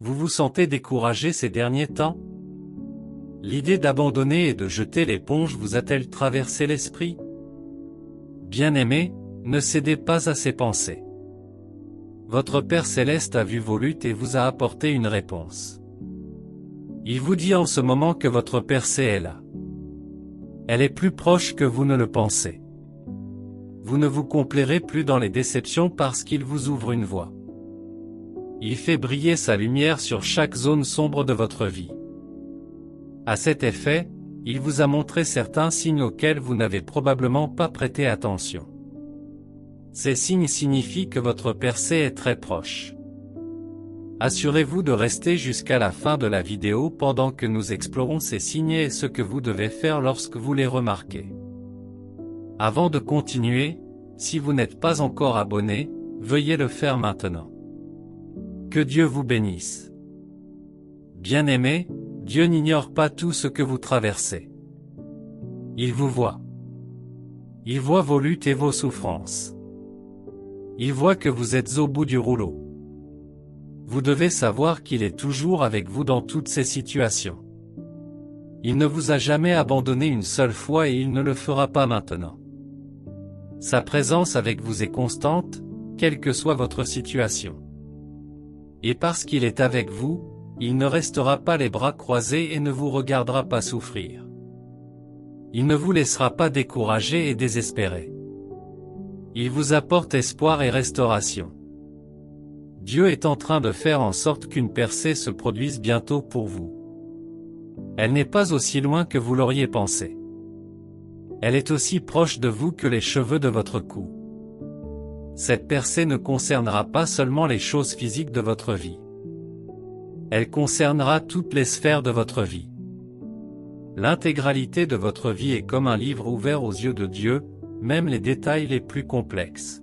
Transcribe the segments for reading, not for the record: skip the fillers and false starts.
Vous vous sentez découragé ces derniers temps? L'idée d'abandonner et de jeter l'éponge vous a-t-elle traversé l'esprit? Bien-aimé, ne cédez pas à ces pensées. Votre Père Céleste a vu vos luttes et vous a apporté une réponse. Il vous dit en ce moment que votre percée est là. Elle est plus proche que vous ne le pensez. Vous ne vous complairez plus dans les déceptions parce qu'il vous ouvre une voie. Il fait briller sa lumière sur chaque zone sombre de votre vie. À cet effet, il vous a montré certains signes auxquels vous n'avez probablement pas prêté attention. Ces signes signifient que votre percée est très proche. Assurez-vous de rester jusqu'à la fin de la vidéo pendant que nous explorons ces signes et ce que vous devez faire lorsque vous les remarquez. Avant de continuer, si vous n'êtes pas encore abonné, veuillez le faire maintenant. Que Dieu vous bénisse. Bien-aimé, Dieu n'ignore pas tout ce que vous traversez. Il vous voit. Il voit vos luttes et vos souffrances. Il voit que vous êtes au bout du rouleau. Vous devez savoir qu'il est toujours avec vous dans toutes ces situations. Il ne vous a jamais abandonné une seule fois et il ne le fera pas maintenant. Sa présence avec vous est constante, quelle que soit votre situation. Et parce qu'il est avec vous, il ne restera pas les bras croisés et ne vous regardera pas souffrir. Il ne vous laissera pas découragé et désespéré. Il vous apporte espoir et restauration. Dieu est en train de faire en sorte qu'une percée se produise bientôt pour vous. Elle n'est pas aussi loin que vous l'auriez pensé. Elle est aussi proche de vous que les cheveux de votre cou. Cette percée ne concernera pas seulement les choses physiques de votre vie. Elle concernera toutes les sphères de votre vie. L'intégralité de votre vie est comme un livre ouvert aux yeux de Dieu, même les détails les plus complexes.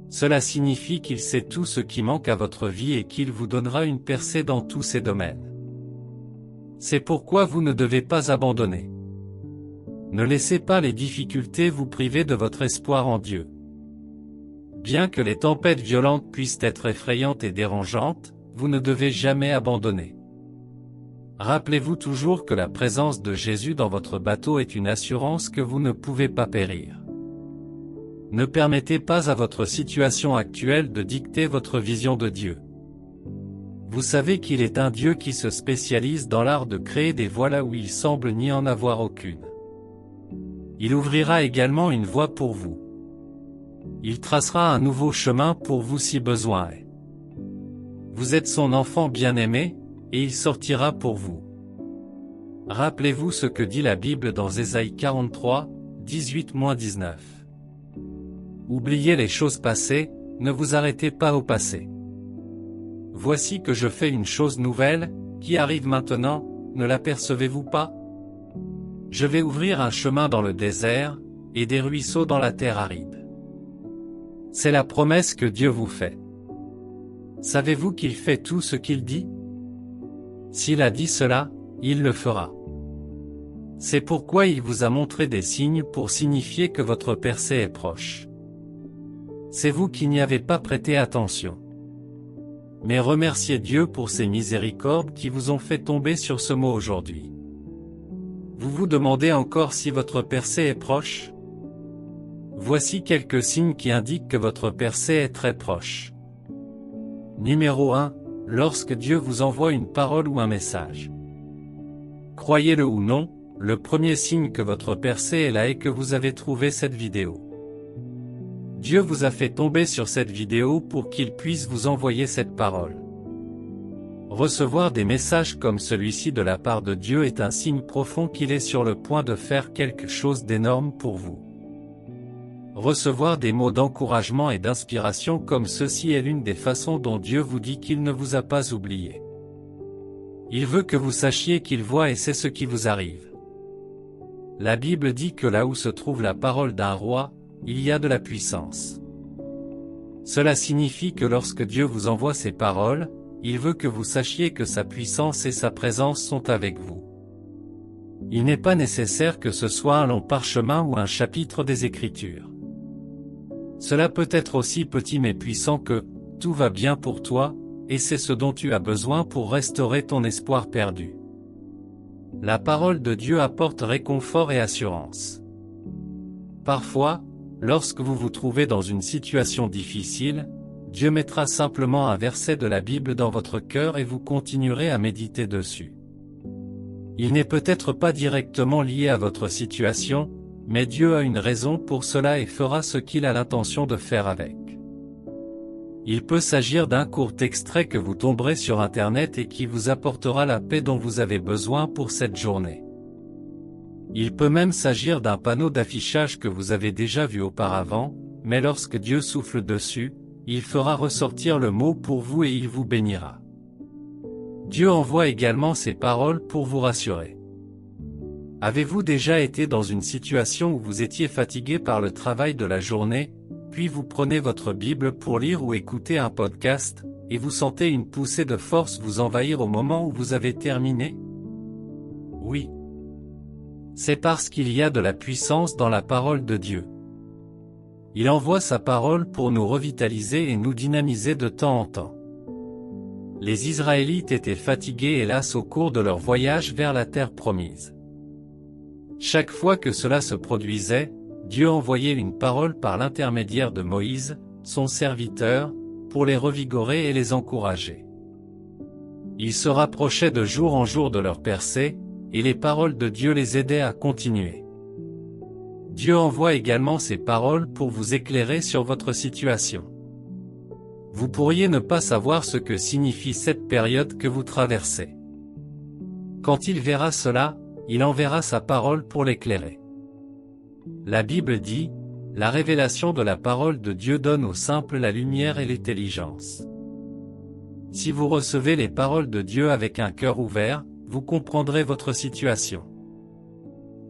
Cela signifie qu'il sait tout ce qui manque à votre vie et qu'il vous donnera une percée dans tous ces domaines. C'est pourquoi vous ne devez pas abandonner. Ne laissez pas les difficultés vous priver de votre espoir en Dieu. Bien que les tempêtes violentes puissent être effrayantes et dérangeantes, vous ne devez jamais abandonner. Rappelez-vous toujours que la présence de Jésus dans votre bateau est une assurance que vous ne pouvez pas périr. Ne permettez pas à votre situation actuelle de dicter votre vision de Dieu. Vous savez qu'il est un Dieu qui se spécialise dans l'art de créer des voies là où il semble n'y en avoir aucune. Il ouvrira également une voie pour vous. Il tracera un nouveau chemin pour vous si besoin est. Vous êtes son enfant bien-aimé, et il sortira pour vous. Rappelez-vous ce que dit la Bible dans Ésaïe 43, 18-19. Oubliez les choses passées, ne vous arrêtez pas au passé. Voici que je fais une chose nouvelle, qui arrive maintenant, ne l'apercevez-vous pas? Je vais ouvrir un chemin dans le désert, et des ruisseaux dans la terre aride. C'est la promesse que Dieu vous fait. Savez-vous qu'il fait tout ce qu'il dit? S'il a dit cela, il le fera. C'est pourquoi il vous a montré des signes pour signifier que votre percée est proche. C'est vous qui n'y avez pas prêté attention. Mais remerciez Dieu pour ses miséricordes qui vous ont fait tomber sur ce mot aujourd'hui. Vous vous demandez encore si votre percée est proche? Voici quelques signes qui indiquent que votre percée est très proche. Numéro 1. Lorsque Dieu vous envoie une parole ou un message. Croyez-le ou non, le premier signe que votre percée est là est que vous avez trouvé cette vidéo. Dieu vous a fait tomber sur cette vidéo pour qu'il puisse vous envoyer cette parole. Recevoir des messages comme celui-ci de la part de Dieu est un signe profond qu'il est sur le point de faire quelque chose d'énorme pour vous. Recevoir des mots d'encouragement et d'inspiration comme ceci est l'une des façons dont Dieu vous dit qu'il ne vous a pas oublié. Il veut que vous sachiez qu'il voit et sait ce qui vous arrive. La Bible dit que là où se trouve la parole d'un roi, il y a de la puissance. Cela signifie que lorsque Dieu vous envoie ces paroles, il veut que vous sachiez que sa puissance et sa présence sont avec vous. Il n'est pas nécessaire que ce soit un long parchemin ou un chapitre des Écritures. Cela peut être aussi petit mais puissant que « tout va bien pour toi » et c'est ce dont tu as besoin pour restaurer ton espoir perdu. La parole de Dieu apporte réconfort et assurance. Parfois, lorsque vous vous trouvez dans une situation difficile, Dieu mettra simplement un verset de la Bible dans votre cœur et vous continuerez à méditer dessus. Il n'est peut-être pas directement lié à votre situation, mais Dieu a une raison pour cela et fera ce qu'il a l'intention de faire avec. Il peut s'agir d'un court extrait que vous tomberez sur Internet et qui vous apportera la paix dont vous avez besoin pour cette journée. Il peut même s'agir d'un panneau d'affichage que vous avez déjà vu auparavant, mais lorsque Dieu souffle dessus, il fera ressortir le mot pour vous et il vous bénira. Dieu envoie également ses paroles pour vous rassurer. Avez-vous déjà été dans une situation où vous étiez fatigué par le travail de la journée, puis vous prenez votre Bible pour lire ou écouter un podcast, et vous sentez une poussée de force vous envahir au moment où vous avez terminé? Oui. C'est parce qu'il y a de la puissance dans la parole de Dieu. Il envoie sa parole pour nous revitaliser et nous dynamiser de temps en temps. Les Israélites étaient fatigués et las au cours de leur voyage vers la terre promise. Chaque fois que cela se produisait, Dieu envoyait une parole par l'intermédiaire de Moïse, son serviteur, pour les revigorer et les encourager. Ils se rapprochaient de jour en jour de leur percée, et les paroles de Dieu les aidaient à continuer. Dieu envoie également ses paroles pour vous éclairer sur votre situation. Vous pourriez ne pas savoir ce que signifie cette période que vous traversez. Quand il verra cela, il enverra sa parole pour l'éclairer. La Bible dit, « La révélation de la parole de Dieu donne aux simples la lumière et l'intelligence. » Si vous recevez les paroles de Dieu avec un cœur ouvert, vous comprendrez votre situation.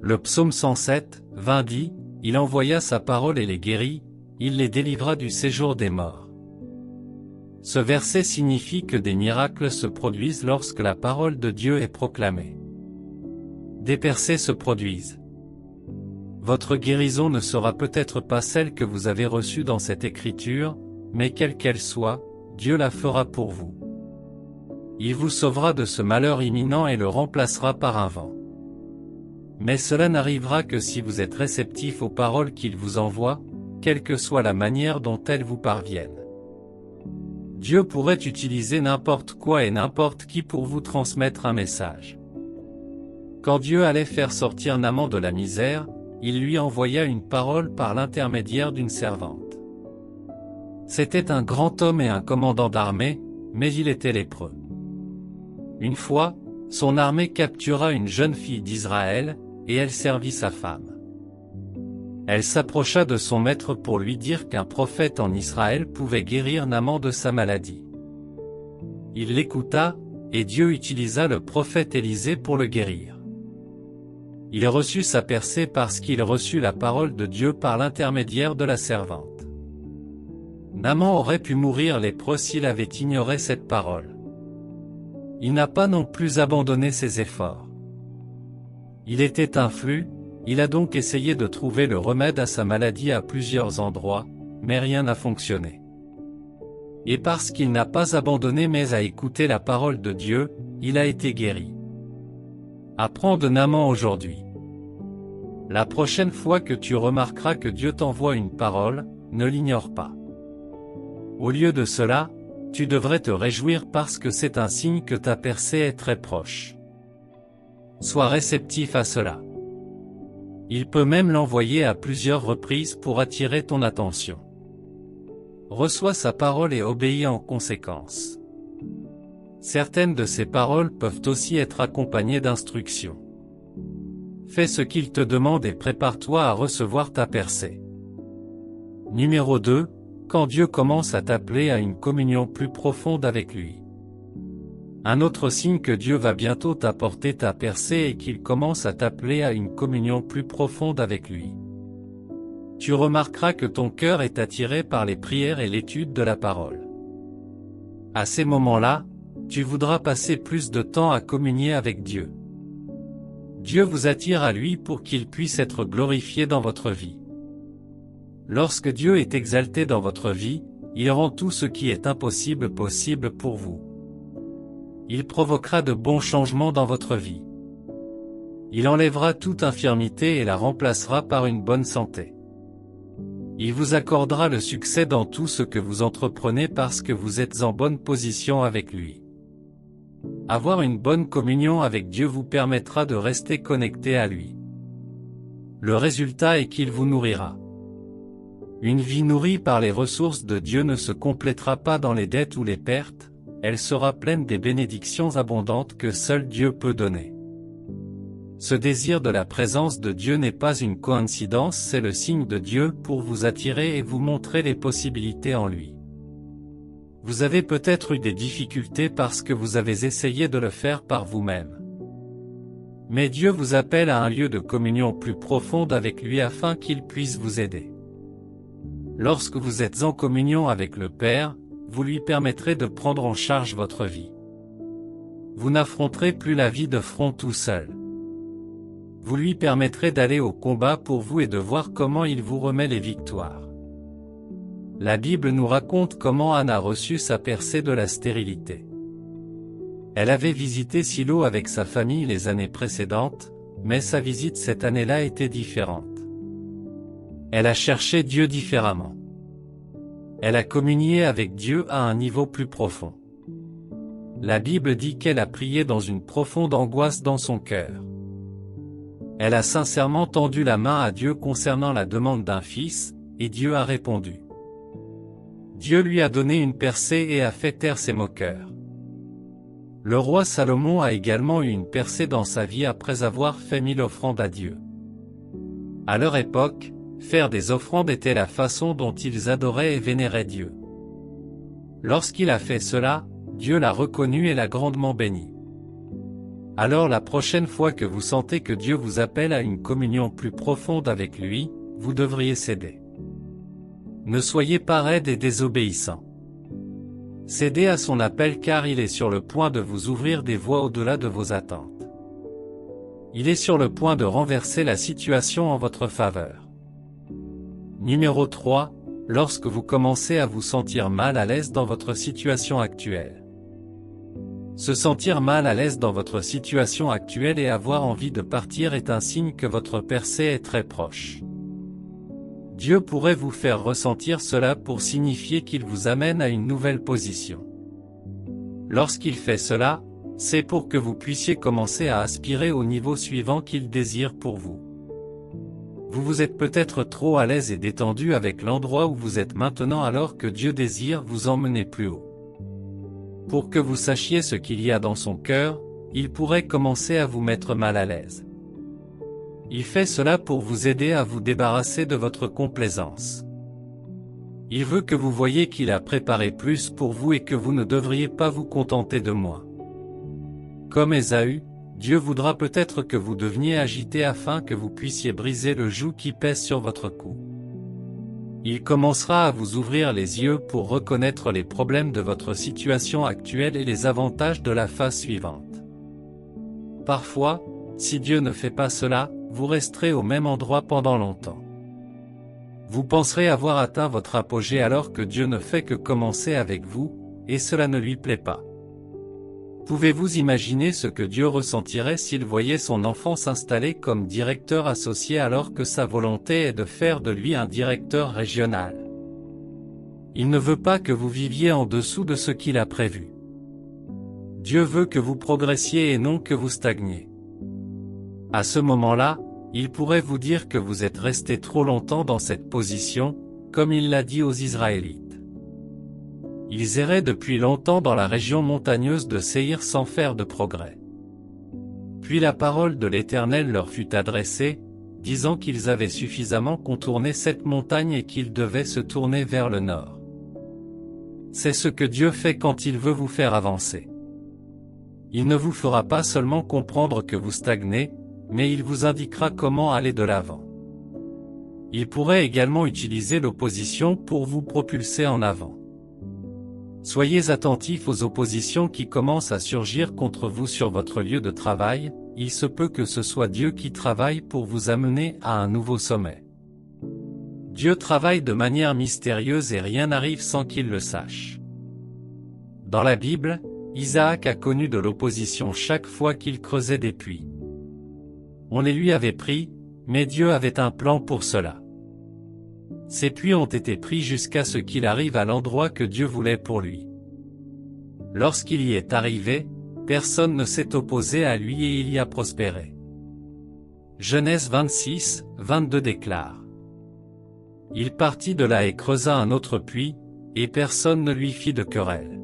Le psaume 107, 20 dit, « Il envoya sa parole et les guérit, il les délivra du séjour des morts. » Ce verset signifie que des miracles se produisent lorsque la parole de Dieu est proclamée. Des percées se produisent. Votre guérison ne sera peut-être pas celle que vous avez reçue dans cette écriture, mais quelle qu'elle soit, Dieu la fera pour vous. Il vous sauvera de ce malheur imminent et le remplacera par un vent. Mais cela n'arrivera que si vous êtes réceptif aux paroles qu'il vous envoie, quelle que soit la manière dont elles vous parviennent. Dieu pourrait utiliser n'importe quoi et n'importe qui pour vous transmettre un message. Quand Dieu allait faire sortir Naaman de la misère, il lui envoya une parole par l'intermédiaire d'une servante. C'était un grand homme et un commandant d'armée, mais il était lépreux. Une fois, son armée captura une jeune fille d'Israël, et elle servit sa femme. Elle s'approcha de son maître pour lui dire qu'un prophète en Israël pouvait guérir Naaman de sa maladie. Il l'écouta, et Dieu utilisa le prophète Élisée pour le guérir. Il reçut sa percée parce qu'il reçut la parole de Dieu par l'intermédiaire de la servante. Naaman aurait pu mourir lépreux s'il avait ignoré cette parole. Il n'a pas non plus abandonné ses efforts. Il était influx, il a donc essayé de trouver le remède à sa maladie à plusieurs endroits, mais rien n'a fonctionné. Et parce qu'il n'a pas abandonné mais a écouté la parole de Dieu, il a été guéri. Apprends de Naaman aujourd'hui. La prochaine fois que tu remarqueras que Dieu t'envoie une parole, ne l'ignore pas. Au lieu de cela, tu devrais te réjouir parce que c'est un signe que ta percée est très proche. Sois réceptif à cela. Il peut même l'envoyer à plusieurs reprises pour attirer ton attention. Reçois sa parole et obéis en conséquence. Certaines de ces paroles peuvent aussi être accompagnées d'instructions. Fais ce qu'il te demande et prépare-toi à recevoir ta percée. Numéro 2. Quand Dieu commence à t'appeler à une communion plus profonde avec lui. Un autre signe que Dieu va bientôt t'apporter ta percée et qu'il commence à t'appeler à une communion plus profonde avec lui. Tu remarqueras que ton cœur est attiré par les prières et l'étude de la parole. À ces moments-là, tu voudras passer plus de temps à communier avec Dieu. Dieu vous attire à lui pour qu'il puisse être glorifié dans votre vie. Lorsque Dieu est exalté dans votre vie, il rend tout ce qui est impossible possible pour vous. Il provoquera de bons changements dans votre vie. Il enlèvera toute infirmité et la remplacera par une bonne santé. Il vous accordera le succès dans tout ce que vous entreprenez parce que vous êtes en bonne position avec lui. Avoir une bonne communion avec Dieu vous permettra de rester connecté à lui. Le résultat est qu'il vous nourrira. Une vie nourrie par les ressources de Dieu ne se complétera pas dans les dettes ou les pertes, elle sera pleine des bénédictions abondantes que seul Dieu peut donner. Ce désir de la présence de Dieu n'est pas une coïncidence, c'est le signe de Dieu pour vous attirer et vous montrer les possibilités en lui. Vous avez peut-être eu des difficultés parce que vous avez essayé de le faire par vous-même. Mais Dieu vous appelle à un lieu de communion plus profonde avec lui afin qu'il puisse vous aider. Lorsque vous êtes en communion avec le Père, vous lui permettrez de prendre en charge votre vie. Vous n'affronterez plus la vie de front tout seul. Vous lui permettrez d'aller au combat pour vous et de voir comment il vous remet les victoires. La Bible nous raconte comment Anne a reçu sa percée de la stérilité. Elle avait visité Silo avec sa famille les années précédentes, mais sa visite cette année-là était différente. Elle a cherché Dieu différemment. Elle a communié avec Dieu à un niveau plus profond. La Bible dit qu'elle a prié dans une profonde angoisse dans son cœur. Elle a sincèrement tendu la main à Dieu concernant la demande d'un fils, et Dieu a répondu. Dieu lui a donné une percée et a fait taire ses moqueurs. Le roi Salomon a également eu une percée dans sa vie après avoir fait 1000 offrandes à Dieu. À leur époque, faire des offrandes était la façon dont ils adoraient et vénéraient Dieu. Lorsqu'il a fait cela, Dieu l'a reconnu et l'a grandement béni. Alors la prochaine fois que vous sentez que Dieu vous appelle à une communion plus profonde avec lui, vous devriez céder. Ne soyez pas raides et désobéissants. Cédez à son appel car il est sur le point de vous ouvrir des voies au-delà de vos attentes. Il est sur le point de renverser la situation en votre faveur. Numéro 3. Lorsque vous commencez à vous sentir mal à l'aise dans votre situation actuelle. Se sentir mal à l'aise dans votre situation actuelle et avoir envie de partir est un signe que votre percée est très proche. Dieu pourrait vous faire ressentir cela pour signifier qu'il vous amène à une nouvelle position. Lorsqu'il fait cela, c'est pour que vous puissiez commencer à aspirer au niveau suivant qu'il désire pour vous. Vous êtes peut-être trop à l'aise et détendu avec l'endroit où vous êtes maintenant alors que Dieu désire vous emmener plus haut. Pour que vous sachiez ce qu'il y a dans son cœur, il pourrait commencer à vous mettre mal à l'aise. Il fait cela pour vous aider à vous débarrasser de votre complaisance. Il veut que vous voyiez qu'il a préparé plus pour vous et que vous ne devriez pas vous contenter de moins. Comme Ésaü, Dieu voudra peut-être que vous deveniez agité afin que vous puissiez briser le joug qui pèse sur votre cou. Il commencera à vous ouvrir les yeux pour reconnaître les problèmes de votre situation actuelle et les avantages de la phase suivante. Parfois, si Dieu ne fait pas cela, vous resterez au même endroit pendant longtemps. Vous penserez avoir atteint votre apogée alors que Dieu ne fait que commencer avec vous, et cela ne lui plaît pas. Pouvez-vous imaginer ce que Dieu ressentirait s'il voyait son enfant s'installer comme directeur associé alors que sa volonté est de faire de lui un directeur régional? Il ne veut pas que vous viviez en dessous de ce qu'il a prévu. Dieu veut que vous progressiez et non que vous stagniez. À ce moment-là, il pourrait vous dire que vous êtes resté trop longtemps dans cette position, comme il l'a dit aux Israélites. Ils erraient depuis longtemps dans la région montagneuse de Séhir sans faire de progrès. Puis la parole de l'Éternel leur fut adressée, disant qu'ils avaient suffisamment contourné cette montagne et qu'ils devaient se tourner vers le nord. C'est ce que Dieu fait quand il veut vous faire avancer. Il ne vous fera pas seulement comprendre que vous stagnez, mais il vous indiquera comment aller de l'avant. Il pourrait également utiliser l'opposition pour vous propulser en avant. Soyez attentifs aux oppositions qui commencent à surgir contre vous sur votre lieu de travail, il se peut que ce soit Dieu qui travaille pour vous amener à un nouveau sommet. Dieu travaille de manière mystérieuse et rien n'arrive sans qu'il le sache. Dans la Bible, Isaac a connu de l'opposition chaque fois qu'il creusait des puits. On les lui avait pris, mais Dieu avait un plan pour cela. Ces puits ont été pris jusqu'à ce qu'il arrive à l'endroit que Dieu voulait pour lui. Lorsqu'il y est arrivé, personne ne s'est opposé à lui et il y a prospéré. Genèse 26, 22 déclare. Il partit de là et creusa un autre puits, et personne ne lui fit de querelle.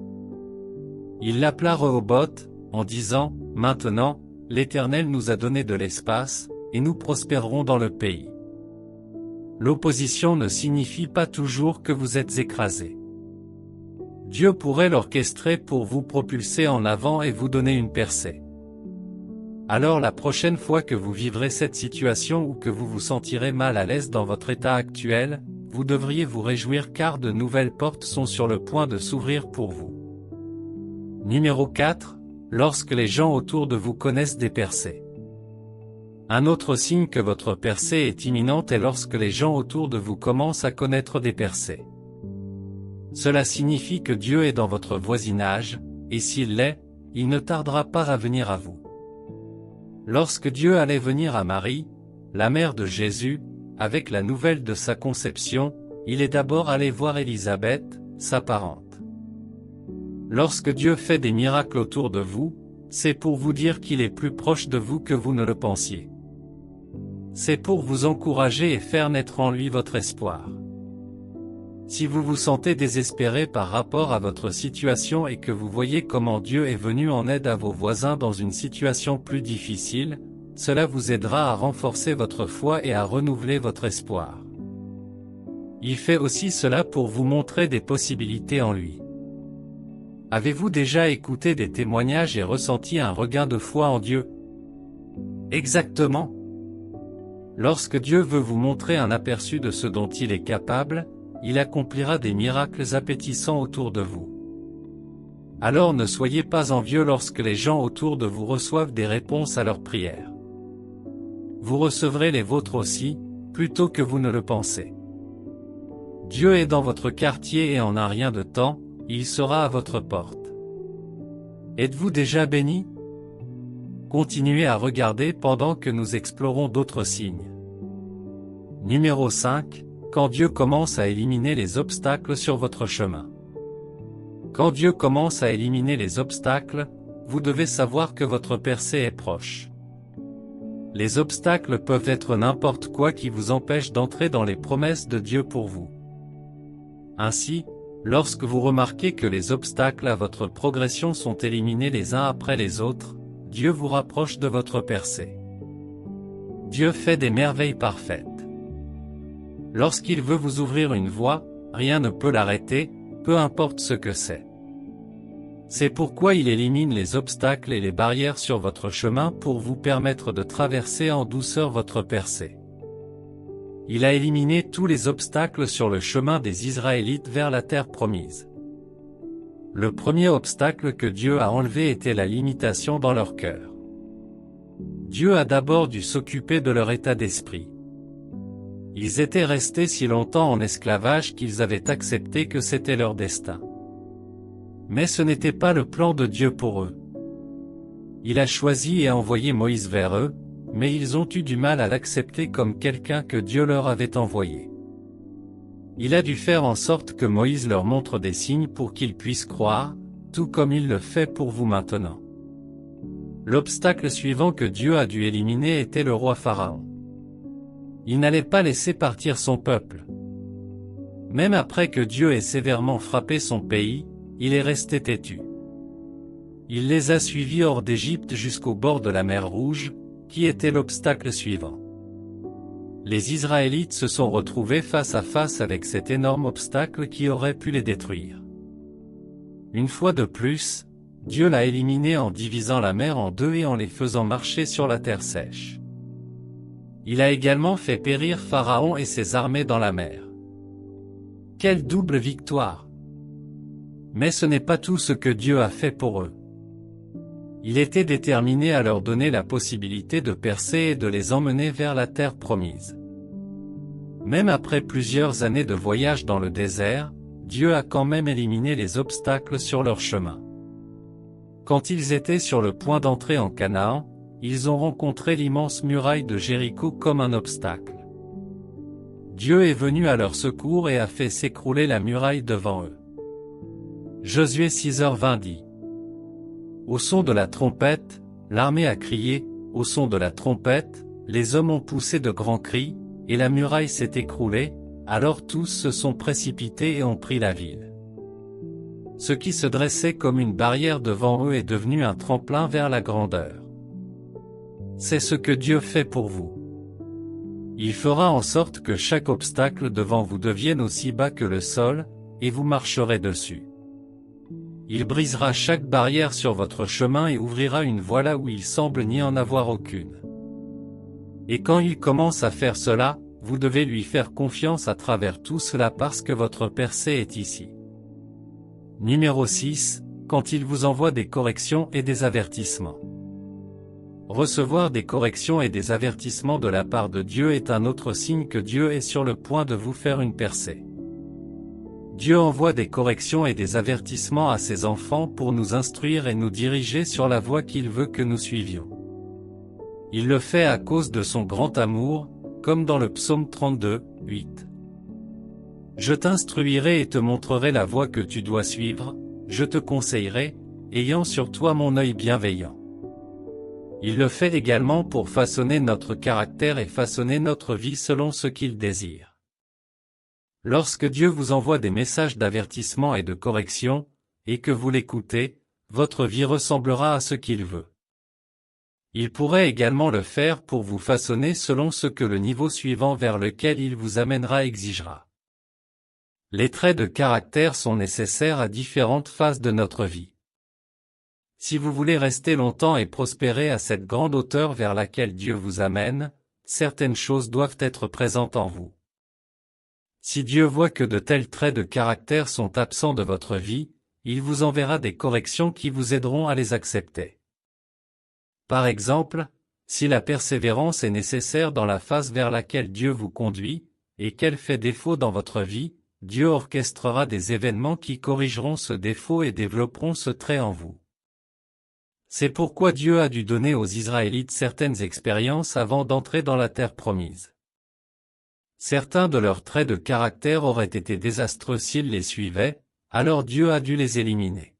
Il l'appela Rehoboth, en disant, « Maintenant, l'Éternel nous a donné de l'espace, et nous prospérerons dans le pays. » L'opposition ne signifie pas toujours que vous êtes écrasé. Dieu pourrait l'orchestrer pour vous propulser en avant et vous donner une percée. Alors la prochaine fois que vous vivrez cette situation ou que vous vous sentirez mal à l'aise dans votre état actuel, vous devriez vous réjouir car de nouvelles portes sont sur le point de s'ouvrir pour vous. Numéro 4. Lorsque les gens autour de vous connaissent des percées. Un autre signe que votre percée est imminente est lorsque les gens autour de vous commencent à connaître des percées. Cela signifie que Dieu est dans votre voisinage, et s'il l'est, il ne tardera pas à venir à vous. Lorsque Dieu allait venir à Marie, la mère de Jésus, avec la nouvelle de sa conception, il est d'abord allé voir Élisabeth, sa parente. Lorsque Dieu fait des miracles autour de vous, c'est pour vous dire qu'il est plus proche de vous que vous ne le pensiez. C'est pour vous encourager et faire naître en lui votre espoir. Si vous vous sentez désespéré par rapport à votre situation et que vous voyez comment Dieu est venu en aide à vos voisins dans une situation plus difficile, cela vous aidera à renforcer votre foi et à renouveler votre espoir. Il fait aussi cela pour vous montrer des possibilités en lui. Avez-vous déjà écouté des témoignages et ressenti un regain de foi en Dieu? Exactement. Lorsque Dieu veut vous montrer un aperçu de ce dont il est capable, il accomplira des miracles appétissants autour de vous. Alors ne soyez pas envieux lorsque les gens autour de vous reçoivent des réponses à leurs prières. Vous recevrez les vôtres aussi, plutôt que vous ne le pensez. Dieu est dans votre quartier et en un rien de temps, il sera à votre porte. Êtes-vous déjà béni? Continuez à regarder pendant que nous explorons d'autres signes. Numéro 5. Quand Dieu commence à éliminer les obstacles sur votre chemin. Quand Dieu commence à éliminer les obstacles, vous devez savoir que votre percée est proche. Les obstacles peuvent être n'importe quoi qui vous empêche d'entrer dans les promesses de Dieu pour vous. Ainsi, lorsque vous remarquez que les obstacles à votre progression sont éliminés les uns après les autres, Dieu vous rapproche de votre percée. Dieu fait des merveilles parfaites. Lorsqu'il veut vous ouvrir une voie, rien ne peut l'arrêter, peu importe ce que c'est. C'est pourquoi il élimine les obstacles et les barrières sur votre chemin pour vous permettre de traverser en douceur votre percée. Il a éliminé tous les obstacles sur le chemin des Israélites vers la terre promise. Le premier obstacle que Dieu a enlevé était la limitation dans leur cœur. Dieu a d'abord dû s'occuper de leur état d'esprit. Ils étaient restés si longtemps en esclavage qu'ils avaient accepté que c'était leur destin. Mais ce n'était pas le plan de Dieu pour eux. Il a choisi et envoyé Moïse vers eux, mais ils ont eu du mal à l'accepter comme quelqu'un que Dieu leur avait envoyé. Il a dû faire en sorte que Moïse leur montre des signes pour qu'ils puissent croire, tout comme il le fait pour vous maintenant. L'obstacle suivant que Dieu a dû éliminer était le roi Pharaon. Il n'allait pas laisser partir son peuple. Même après que Dieu ait sévèrement frappé son pays, il est resté têtu. Il les a suivis hors d'Égypte jusqu'au bord de la mer Rouge, qui était l'obstacle suivant. Les Israélites se sont retrouvés face à face avec cet énorme obstacle qui aurait pu les détruire. Une fois de plus, Dieu l'a éliminé en divisant la mer en deux et en les faisant marcher sur la terre sèche. Il a également fait périr Pharaon et ses armées dans la mer. Quelle double victoire! Mais ce n'est pas tout ce que Dieu a fait pour eux. Il était déterminé à leur donner la possibilité de percer et de les emmener vers la terre promise. Même après plusieurs années de voyage dans le désert, Dieu a quand même éliminé les obstacles sur leur chemin. Quand ils étaient sur le point d'entrer en Canaan, ils ont rencontré l'immense muraille de Jéricho comme un obstacle. Dieu est venu à leur secours et a fait s'écrouler la muraille devant eux. Josué 6h20 dit. Au son de la trompette, l'armée a crié, au son de la trompette, les hommes ont poussé de grands cris, et la muraille s'est écroulée, alors tous se sont précipités et ont pris la ville. Ce qui se dressait comme une barrière devant eux est devenu un tremplin vers la grandeur. C'est ce que Dieu fait pour vous. Il fera en sorte que chaque obstacle devant vous devienne aussi bas que le sol, et vous marcherez dessus. Il brisera chaque barrière sur votre chemin et ouvrira une voie là où il semble n'y en avoir aucune. Et quand il commence à faire cela, vous devez lui faire confiance à travers tout cela parce que votre percée est ici. Numéro 6, quand il vous envoie des corrections et des avertissements. Recevoir des corrections et des avertissements de la part de Dieu est un autre signe que Dieu est sur le point de vous faire une percée. Dieu envoie des corrections et des avertissements à ses enfants pour nous instruire et nous diriger sur la voie qu'il veut que nous suivions. Il le fait à cause de son grand amour, comme dans le psaume 32, 8. Je t'instruirai et te montrerai la voie que tu dois suivre, je te conseillerai, ayant sur toi mon œil bienveillant. Il le fait également pour façonner notre caractère et façonner notre vie selon ce qu'il désire. Lorsque Dieu vous envoie des messages d'avertissement et de correction, et que vous l'écoutez, votre vie ressemblera à ce qu'il veut. Il pourrait également le faire pour vous façonner selon ce que le niveau suivant vers lequel il vous amènera exigera. Les traits de caractère sont nécessaires à différentes phases de notre vie. Si vous voulez rester longtemps et prospérer à cette grande hauteur vers laquelle Dieu vous amène, certaines choses doivent être présentes en vous. Si Dieu voit que de tels traits de caractère sont absents de votre vie, il vous enverra des corrections qui vous aideront à les accepter. Par exemple, si la persévérance est nécessaire dans la phase vers laquelle Dieu vous conduit, et qu'elle fait défaut dans votre vie, Dieu orchestrera des événements qui corrigeront ce défaut et développeront ce trait en vous. C'est pourquoi Dieu a dû donner aux Israélites certaines expériences avant d'entrer dans la terre promise. Certains de leurs traits de caractère auraient été désastreux s'ils les suivaient, alors Dieu a dû les éliminer.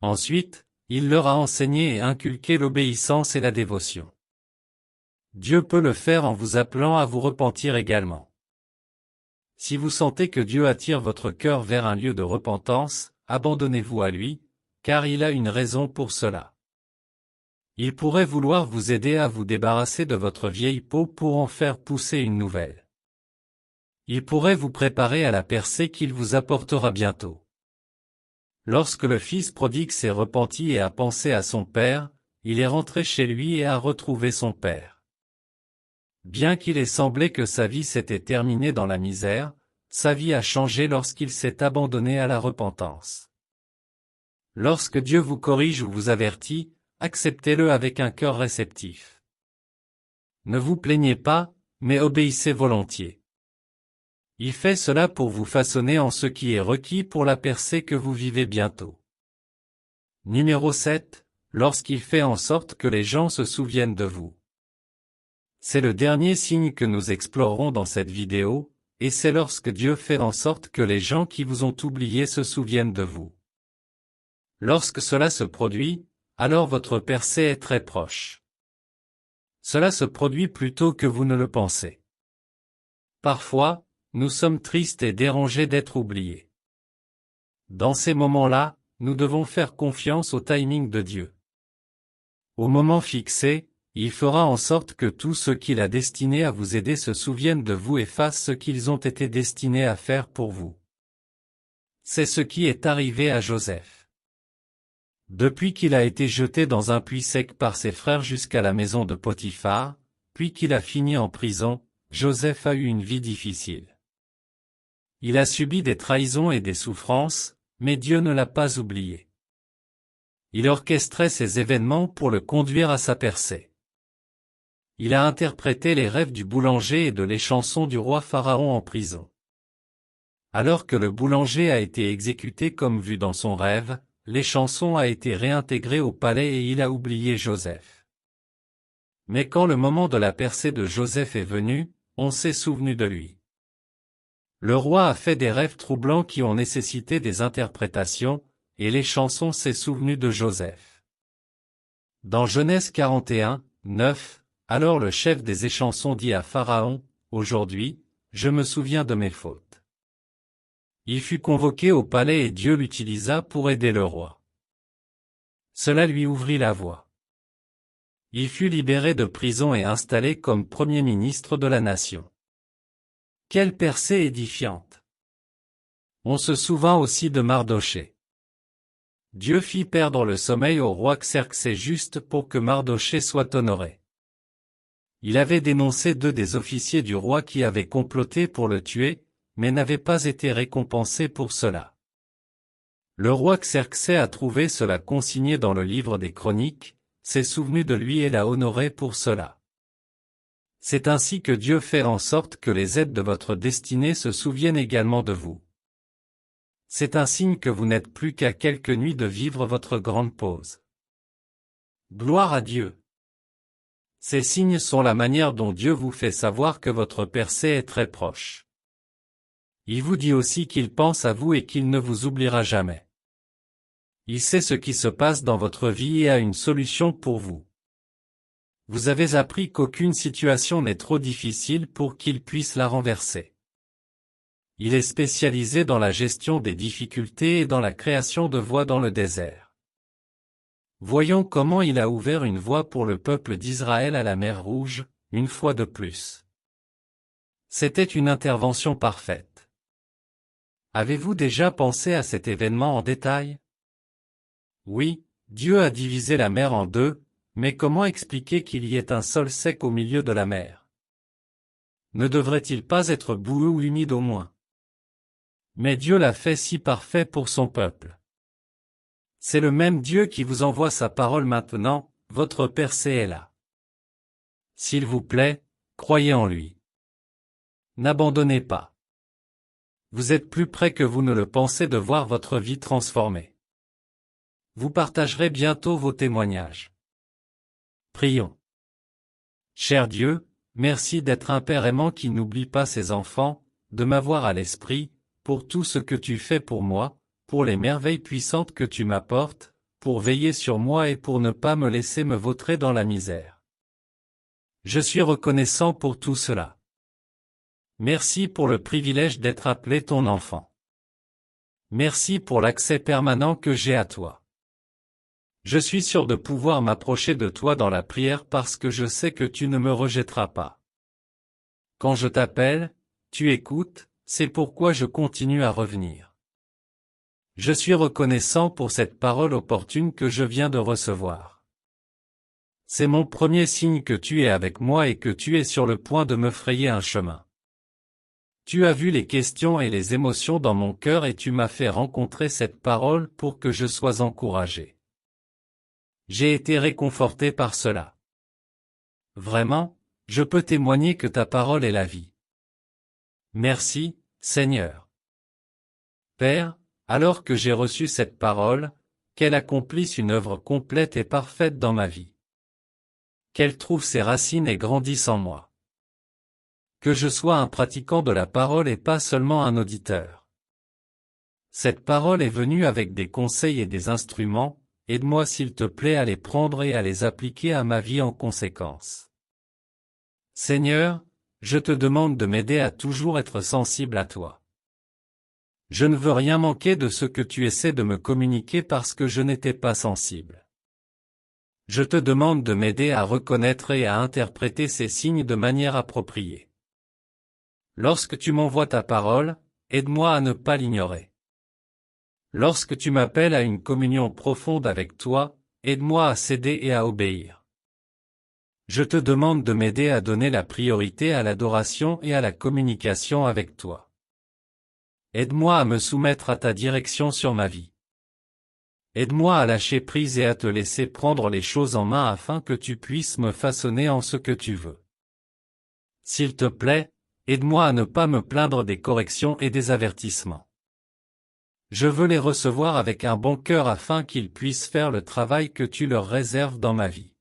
Ensuite, il leur a enseigné et inculqué l'obéissance et la dévotion. Dieu peut le faire en vous appelant à vous repentir également. Si vous sentez que Dieu attire votre cœur vers un lieu de repentance, abandonnez-vous à lui, car il a une raison pour cela. Il pourrait vouloir vous aider à vous débarrasser de votre vieille peau pour en faire pousser une nouvelle. Il pourrait vous préparer à la percée qu'il vous apportera bientôt. Lorsque le fils prodigue s'est repenti et a pensé à son père, il est rentré chez lui et a retrouvé son père. Bien qu'il ait semblé que sa vie s'était terminée dans la misère, sa vie a changé lorsqu'il s'est abandonné à la repentance. Lorsque Dieu vous corrige ou vous avertit, acceptez-le avec un cœur réceptif. Ne vous plaignez pas, mais obéissez volontiers. Il fait cela pour vous façonner en ce qui est requis pour la percée que vous vivez bientôt. Numéro 7, lorsqu'il fait en sorte que les gens se souviennent de vous. C'est le dernier signe que nous explorerons dans cette vidéo, et c'est lorsque Dieu fait en sorte que les gens qui vous ont oublié se souviennent de vous. Lorsque cela se produit, alors votre percée est très proche. Cela se produit plus tôt que vous ne le pensez. Parfois, nous sommes tristes et dérangés d'être oubliés. Dans ces moments-là, nous devons faire confiance au timing de Dieu. Au moment fixé, il fera en sorte que tous ceux qu'il a destinés à vous aider se souviennent de vous et fassent ce qu'ils ont été destinés à faire pour vous. C'est ce qui est arrivé à Joseph. Depuis qu'il a été jeté dans un puits sec par ses frères jusqu'à la maison de Potiphar, puis qu'il a fini en prison, Joseph a eu une vie difficile. Il a subi des trahisons et des souffrances, mais Dieu ne l'a pas oublié. Il orchestrait ces événements pour le conduire à sa percée. Il a interprété les rêves du boulanger et de les chansons du roi Pharaon en prison. Alors que le boulanger a été exécuté comme vu dans son rêve, les chansons a été réintégré au palais et il a oublié Joseph. Mais quand le moment de la percée de Joseph est venu, on s'est souvenu de lui. Le roi a fait des rêves troublants qui ont nécessité des interprétations, et les chansons s'est souvenu de Joseph. Dans Genèse 41, 9, alors le chef des échansons dit à Pharaon, « Aujourd'hui, je me souviens de mes fautes. » Il fut convoqué au palais et Dieu l'utilisa pour aider le roi. Cela lui ouvrit la voie. Il fut libéré de prison et installé comme premier ministre de la nation. Quelle percée édifiante! On se souvint aussi de Mardochée. Dieu fit perdre le sommeil au roi Xerxès juste pour que Mardochée soit honoré. Il avait dénoncé 2 des officiers du roi qui avaient comploté pour le tuer, mais n'avait pas été récompensé pour cela. Le roi Xerxès a trouvé cela consigné dans le livre des Chroniques, s'est souvenu de lui et l'a honoré pour cela. C'est ainsi que Dieu fait en sorte que les aides de votre destinée se souviennent également de vous. C'est un signe que vous n'êtes plus qu'à quelques nuits de vivre votre grande pause. Gloire à Dieu. Ces signes sont la manière dont Dieu vous fait savoir que votre percée est très proche. Il vous dit aussi qu'il pense à vous et qu'il ne vous oubliera jamais. Il sait ce qui se passe dans votre vie et a une solution pour vous. Vous avez appris qu'aucune situation n'est trop difficile pour qu'il puisse la renverser. Il est spécialisé dans la gestion des difficultés et dans la création de voies dans le désert. Voyons comment il a ouvert une voie pour le peuple d'Israël à la mer Rouge, une fois de plus. C'était une intervention parfaite. Avez-vous déjà pensé à cet événement en détail? Oui, Dieu a divisé la mer en 2, mais comment expliquer qu'il y ait un sol sec au milieu de la mer? Ne devrait-il pas être boueux ou humide au moins? Mais Dieu l'a fait si parfait pour son peuple. C'est le même Dieu qui vous envoie sa parole maintenant, votre percée est là. S'il vous plaît, croyez en lui. N'abandonnez pas. Vous êtes plus près que vous ne le pensez de voir votre vie transformée. Vous partagerez bientôt vos témoignages. Prions. Cher Dieu, merci d'être un Père aimant qui n'oublie pas ses enfants, de m'avoir à l'esprit, pour tout ce que tu fais pour moi, pour les merveilles puissantes que tu m'apportes, pour veiller sur moi et pour ne pas me laisser me vautrer dans la misère. Je suis reconnaissant pour tout cela. Merci pour le privilège d'être appelé ton enfant. Merci pour l'accès permanent que j'ai à toi. Je suis sûr de pouvoir m'approcher de toi dans la prière parce que je sais que tu ne me rejetteras pas. Quand je t'appelle, tu écoutes, c'est pourquoi je continue à revenir. Je suis reconnaissant pour cette parole opportune que je viens de recevoir. C'est mon premier signe que tu es avec moi et que tu es sur le point de me frayer un chemin. Tu as vu les questions et les émotions dans mon cœur et tu m'as fait rencontrer cette parole pour que je sois encouragé. J'ai été réconforté par cela. Vraiment, je peux témoigner que ta parole est la vie. Merci, Seigneur. Père, alors que j'ai reçu cette parole, qu'elle accomplisse une œuvre complète et parfaite dans ma vie. Qu'elle trouve ses racines et grandisse en moi. Que je sois un pratiquant de la parole et pas seulement un auditeur. Cette parole est venue avec des conseils et des instruments, aide-moi s'il te plaît à les prendre et à les appliquer à ma vie en conséquence. Seigneur, je te demande de m'aider à toujours être sensible à toi. Je ne veux rien manquer de ce que tu essaies de me communiquer parce que je n'étais pas sensible. Je te demande de m'aider à reconnaître et à interpréter ces signes de manière appropriée. Lorsque tu m'envoies ta parole, aide-moi à ne pas l'ignorer. Lorsque tu m'appelles à une communion profonde avec toi, aide-moi à céder et à obéir. Je te demande de m'aider à donner la priorité à l'adoration et à la communication avec toi. Aide-moi à me soumettre à ta direction sur ma vie. Aide-moi à lâcher prise et à te laisser prendre les choses en main afin que tu puisses me façonner en ce que tu veux. S'il te plaît, aide-moi à ne pas me plaindre des corrections et des avertissements. Je veux les recevoir avec un bon cœur afin qu'ils puissent faire le travail que tu leur réserves dans ma vie.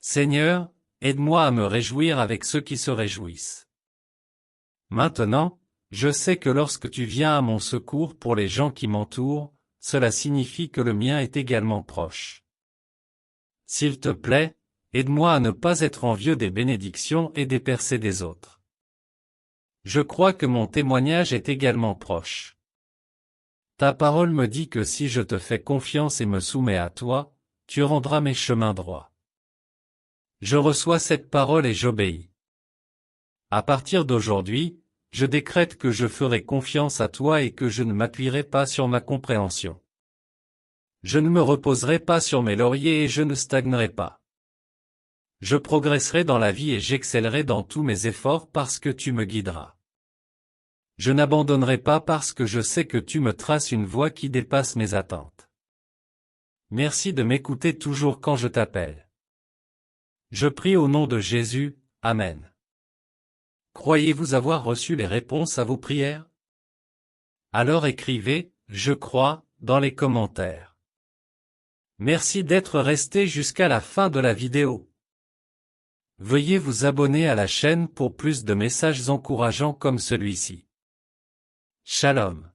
Seigneur, aide-moi à me réjouir avec ceux qui se réjouissent. Maintenant, je sais que lorsque tu viens à mon secours pour les gens qui m'entourent, cela signifie que le mien est également proche. S'il te plaît, aide-moi à ne pas être envieux des bénédictions et des percées des autres. Je crois que mon témoignage est également proche. Ta parole me dit que si je te fais confiance et me soumets à toi, tu rendras mes chemins droits. Je reçois cette parole et j'obéis. À partir d'aujourd'hui, je décrète que je ferai confiance à toi et que je ne m'appuierai pas sur ma compréhension. Je ne me reposerai pas sur mes lauriers et je ne stagnerai pas. Je progresserai dans la vie et j'excellerai dans tous mes efforts parce que tu me guideras. Je n'abandonnerai pas parce que je sais que tu me traces une voie qui dépasse mes attentes. Merci de m'écouter toujours quand je t'appelle. Je prie au nom de Jésus, Amen. Croyez-vous avoir reçu les réponses à vos prières? Alors écrivez « Je crois » dans les commentaires. Merci d'être resté jusqu'à la fin de la vidéo. Veuillez vous abonner à la chaîne pour plus de messages encourageants comme celui-ci. Shalom.